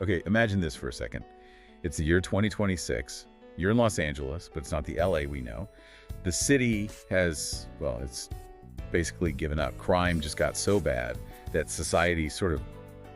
Okay, imagine this for a second. It's the year 2026. You're in Los Angeles, but it's not the LA we know. The city has, well, it's basically given up. Crime just got so bad that society sort of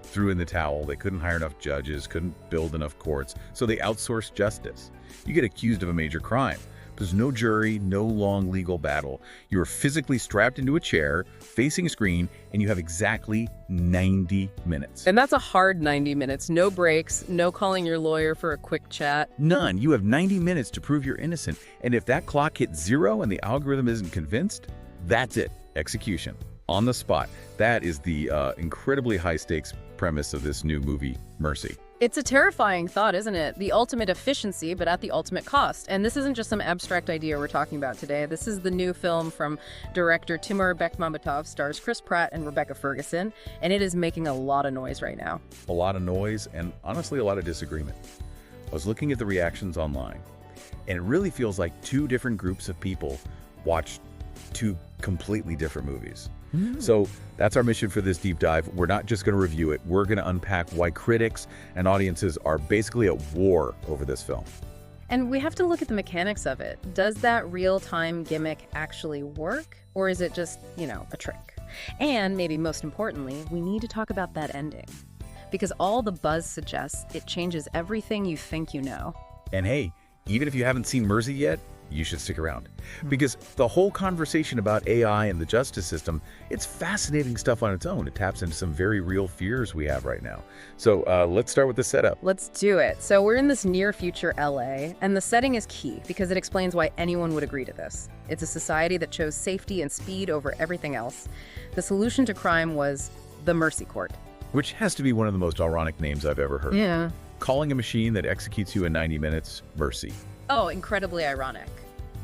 threw in the towel. They couldn't hire enough judges, couldn't build enough courts, so they outsourced justice. You get accused of a major crime. There's no jury, no long legal battle. You're physically strapped into a chair, facing a screen, and you have exactly 90 minutes. And that's a hard 90 minutes. No breaks, no calling your lawyer for a quick chat. None. You have 90 minutes to prove you're innocent. And if that clock hits 0 and the algorithm isn't convinced, that's it. Execution. On the spot. That is the incredibly high-stakes premise of this new movie, Mercy. It's a terrifying thought, isn't it? The ultimate efficiency, but at the ultimate cost. And this isn't just some abstract idea we're talking about today. This is the new film from director Timur Bekmambetov, stars Chris Pratt and Rebecca Ferguson, and it is making a lot of noise right now. A lot of noise and honestly a lot of disagreement. I was looking at the reactions online, and it really feels like two different groups of people watched two completely different movies. So that's our mission for this deep dive. We're not just going to review it. We're going to unpack why critics and audiences are basically at war over this film. And we have to look at the mechanics of it. Does that real-time gimmick actually work? Or is it just, a trick? And maybe most importantly, we need to talk about that ending. Because all the buzz suggests it changes everything you think you know. And hey, even if you haven't seen Mercy yet, you should stick around. Because the whole conversation about AI and the justice system, it's fascinating stuff on its own. It taps into some very real fears we have right now. So let's start with the setup. Let's do it. So we're in this near future LA, and the setting is key because it explains why anyone would agree to this. It's a society that chose safety and speed over everything else. The solution to crime was the Mercy Court. Which has to be one of the most ironic names I've ever heard. Yeah. Calling a machine that executes you in 90 minutes, Mercy. Oh, incredibly ironic.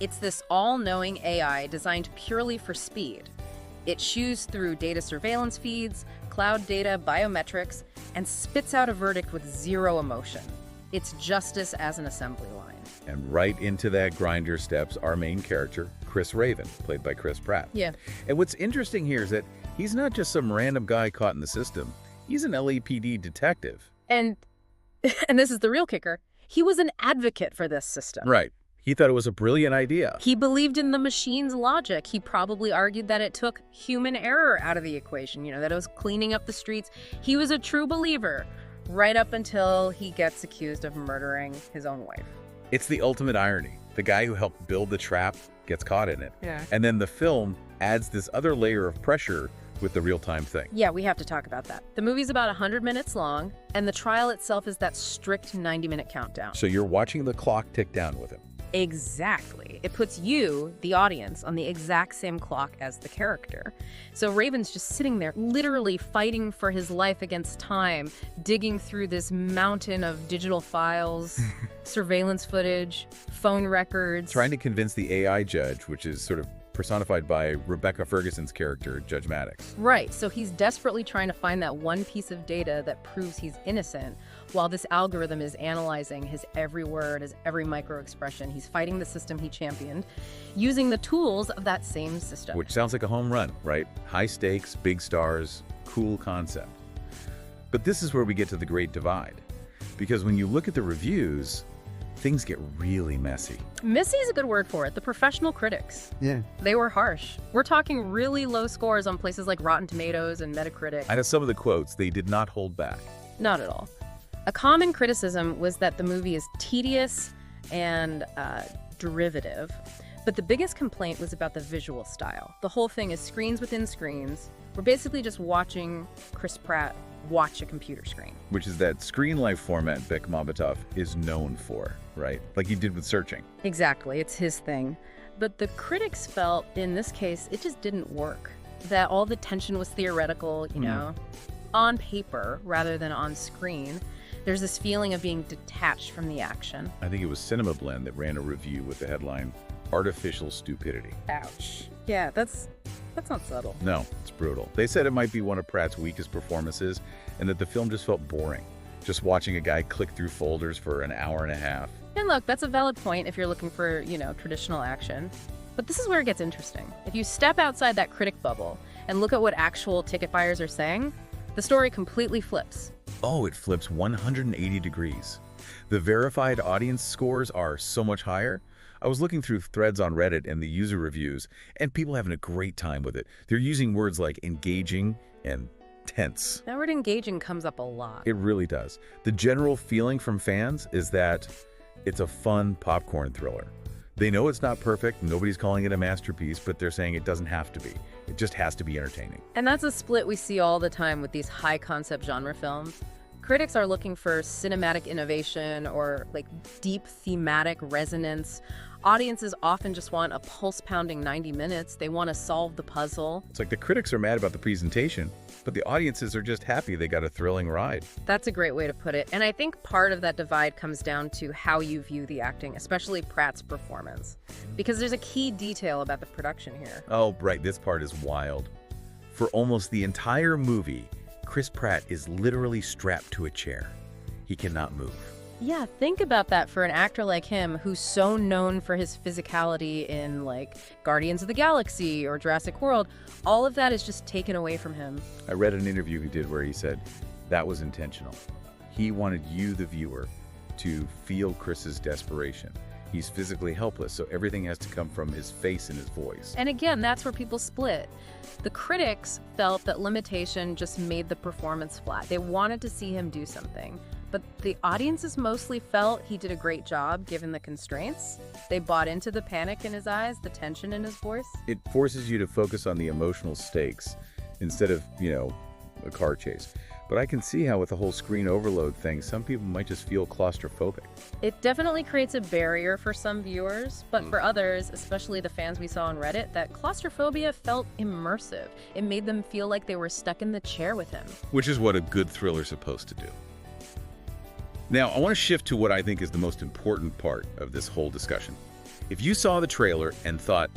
It's this all-knowing AI designed purely for speed. It chews through data surveillance feeds, cloud data, biometrics, and spits out a verdict with zero emotion. It's justice as an assembly line. And right into that grinder steps our main character, Chris Raven, played by Chris Pratt. Yeah. And what's interesting here is that he's not just some random guy caught in the system. He's an LAPD detective. And this is the real kicker, he was an advocate for this system. Right. He thought it was a brilliant idea. He believed in the machine's logic. He probably argued that it took human error out of the equation, that it was cleaning up the streets. He was a true believer, right up until he gets accused of murdering his own wife. It's the ultimate irony. The guy who helped build the trap gets caught in it. Yeah. And then the film adds this other layer of pressure with the real-time thing. Yeah, we have to talk about that. The movie's about 100 minutes long, and the trial itself is that strict 90-minute countdown. So you're watching the clock tick down with him. Exactly. It puts you, the audience, on the exact same clock as the character. So Raven's just sitting there, literally fighting for his life against time, digging through this mountain of digital files, surveillance footage, phone records. Trying to convince the AI judge, which is sort of personified by Rebecca Ferguson's character, Judge Maddox. Right, so he's desperately trying to find that one piece of data that proves he's innocent, while this algorithm is analyzing his every word, his every micro-expression. He's fighting the system he championed, using the tools of that same system. Which sounds like a home run, right? High stakes, big stars, cool concept. But this is where we get to the great divide. Because when you look at the reviews, things get really messy. Messy is a good word for it. The professional critics. Yeah. They were harsh. We're talking really low scores on places like Rotten Tomatoes and Metacritic. I know some of the quotes, they did not hold back. Not at all. A common criticism was that the movie is tedious and derivative. But the biggest complaint was about the visual style. The whole thing is screens within screens. We're basically just watching Chris Pratt watch a computer screen. Which is that screen life format Bekmambetov is known for, right? Like he did with Searching. Exactly, it's his thing. But the critics felt, in this case, it just didn't work. That all the tension was theoretical, on paper rather than on screen. There's this feeling of being detached from the action. I think it was Cinema Blend that ran a review with the headline, Artificial Stupidity. Ouch. Yeah, that's not subtle. No, it's brutal. They said it might be one of Pratt's weakest performances and that the film just felt boring. Just watching a guy click through folders for an hour and a half. And look, that's a valid point if you're looking for, traditional action. But this is where it gets interesting. If you step outside that critic bubble and look at what actual ticket buyers are saying, the story completely flips. Oh, it flips 180 degrees. The verified audience scores are so much higher. I was looking through threads on Reddit and the user reviews, and people having a great time with it. They're using words like engaging and tense. That word engaging comes up a lot. It really does. The general feeling from fans is that it's a fun popcorn thriller. They know it's not perfect, nobody's calling it a masterpiece, but they're saying it doesn't have to be. It just has to be entertaining. And that's a split we see all the time with these high-concept genre films. Critics are looking for cinematic innovation or like deep thematic resonance. Audiences often just want a pulse-pounding 90 minutes. They want to solve the puzzle. It's like the critics are mad about the presentation, but the audiences are just happy they got a thrilling ride. That's a great way to put it. And I think part of that divide comes down to how you view the acting, especially Pratt's performance. Because there's a key detail about the production here. Oh, right, this part is wild. For almost the entire movie, Chris Pratt is literally strapped to a chair. He cannot move. Yeah, think about that for an actor like him who's so known for his physicality in like Guardians of the Galaxy or Jurassic World. All of that is just taken away from him. I read an interview he did where he said that was intentional. He wanted you, the viewer, to feel Chris's desperation. He's physically helpless, so everything has to come from his face and his voice. And again, that's where people split. The critics felt that limitation just made the performance flat. They wanted to see him do something. But the audiences mostly felt he did a great job given the constraints. They bought into the panic in his eyes, the tension in his voice. It forces you to focus on the emotional stakes instead of, a car chase. But I can see how with the whole screen overload thing, some people might just feel claustrophobic. It definitely creates a barrier for some viewers, but for others, especially the fans we saw on Reddit, that claustrophobia felt immersive. It made them feel like they were stuck in the chair with him. Which is what a good thriller's supposed to do. Now, I want to shift to what I think is the most important part of this whole discussion. If you saw the trailer and thought,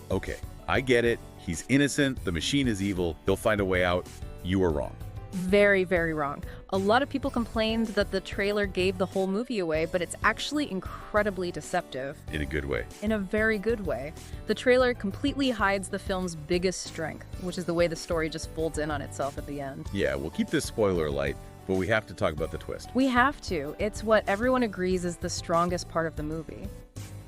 okay, I get it, he's innocent, the machine is evil, he'll find a way out, you are wrong. Very, very wrong. A lot of people complained that the trailer gave the whole movie away, but it's actually incredibly deceptive. In a good way. In a very good way. The trailer completely hides the film's biggest strength, which is the way the story just folds in on itself at the end. Yeah, we'll keep this spoiler light, but we have to talk about the twist. We have to. It's what everyone agrees is the strongest part of the movie.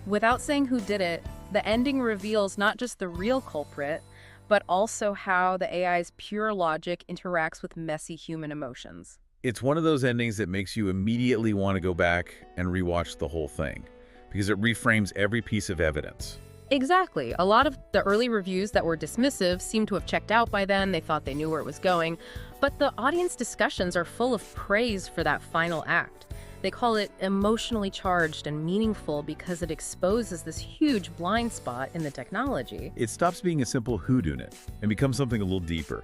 Without saying who did it, the ending reveals not just the real culprit, but also how the AI's pure logic interacts with messy human emotions. It's one of those endings that makes you immediately want to go back and rewatch the whole thing, because it reframes every piece of evidence. Exactly. A lot of the early reviews that were dismissive seemed to have checked out by then. They thought they knew where it was going. But the audience discussions are full of praise for that final act. They call it emotionally charged and meaningful because it exposes this huge blind spot in the technology. It stops being a simple whodunit and becomes something a little deeper.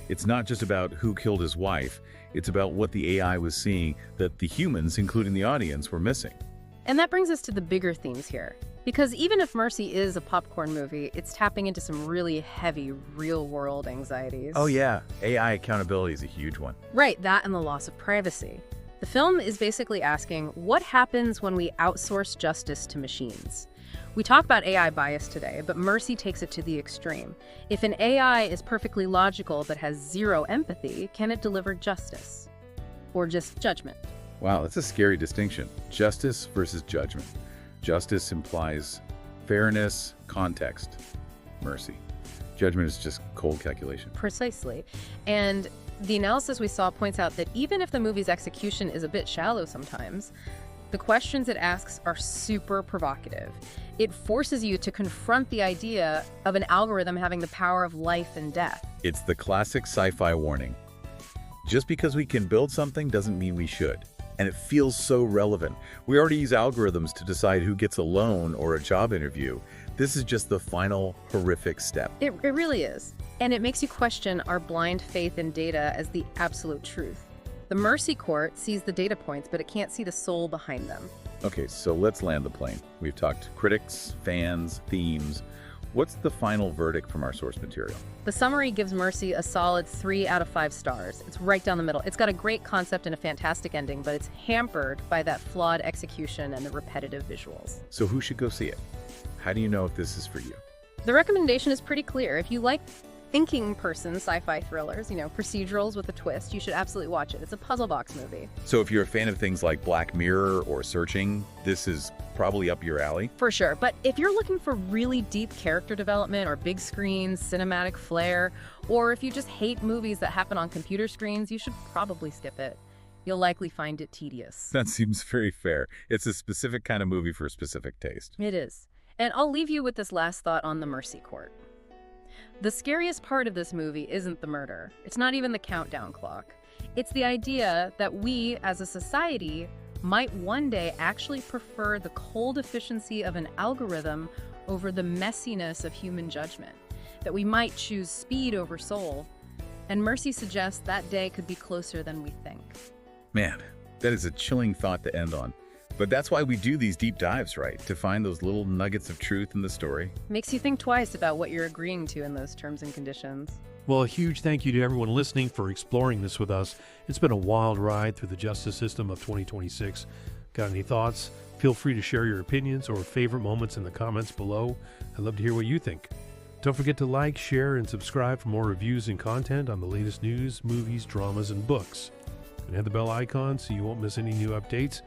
It's not just about who killed his wife, it's about what the AI was seeing that the humans, including the audience, were missing. And that brings us to the bigger themes here. Because even if Mercy is a popcorn movie, it's tapping into some really heavy, real-world anxieties. Oh yeah, AI accountability is a huge one. Right, that and the loss of privacy. The film is basically asking, what happens when we outsource justice to machines? We talk about AI bias today, but Mercy takes it to the extreme. If an AI is perfectly logical but has zero empathy, can it deliver justice? Or just judgment? Wow, that's a scary distinction. Justice versus judgment. Justice implies fairness, context. Mercy. Judgment is just cold calculation. Precisely. And the analysis we saw points out that even if the movie's execution is a bit shallow sometimes, the questions it asks are super provocative. It forces you to confront the idea of an algorithm having the power of life and death. It's the classic sci-fi warning. Just because we can build something doesn't mean we should. And it feels so relevant. We already use algorithms to decide who gets a loan or a job interview. This is just the final horrific step. It really is. And it makes you question our blind faith in data as the absolute truth. The Mercy Court sees the data points, but it can't see the soul behind them. Okay, so let's land the plane. We've talked critics, fans, themes. What's the final verdict from our source material? The summary gives Mercy a solid 3 out of 5 stars. It's right down the middle. It's got a great concept and a fantastic ending, but it's hampered by that flawed execution and the repetitive visuals. So who should go see it? How do you know if this is for you? The recommendation is pretty clear. If you like thinking person sci-fi thrillers, procedurals with a twist, you should absolutely watch it. It's a puzzle box movie. So if you're a fan of things like Black Mirror or Searching, this is probably up your alley. For sure. But if you're looking for really deep character development or big screens, cinematic flair, or if you just hate movies that happen on computer screens, you should probably skip it. You'll likely find it tedious. That seems very fair. It's a specific kind of movie for a specific taste. It is. And I'll leave you with this last thought on the Mercy Court. The scariest part of this movie isn't the murder. It's not even the countdown clock. It's the idea that we, as a society, might one day actually prefer the cold efficiency of an algorithm over the messiness of human judgment. That we might choose speed over soul. And Mercy suggests that day could be closer than we think. Man, that is a chilling thought to end on. But that's why we do these deep dives, right? To find those little nuggets of truth in the story. Makes you think twice about what you're agreeing to in those terms and conditions. Well, a huge thank you to everyone listening for exploring this with us. It's been a wild ride through the justice system of 2026. Got any thoughts? Feel free to share your opinions or favorite moments in the comments below. I'd love to hear what you think. Don't forget to like, share, and subscribe for more reviews and content on the latest news, movies, dramas, and books. And hit the bell icon so you won't miss any new updates.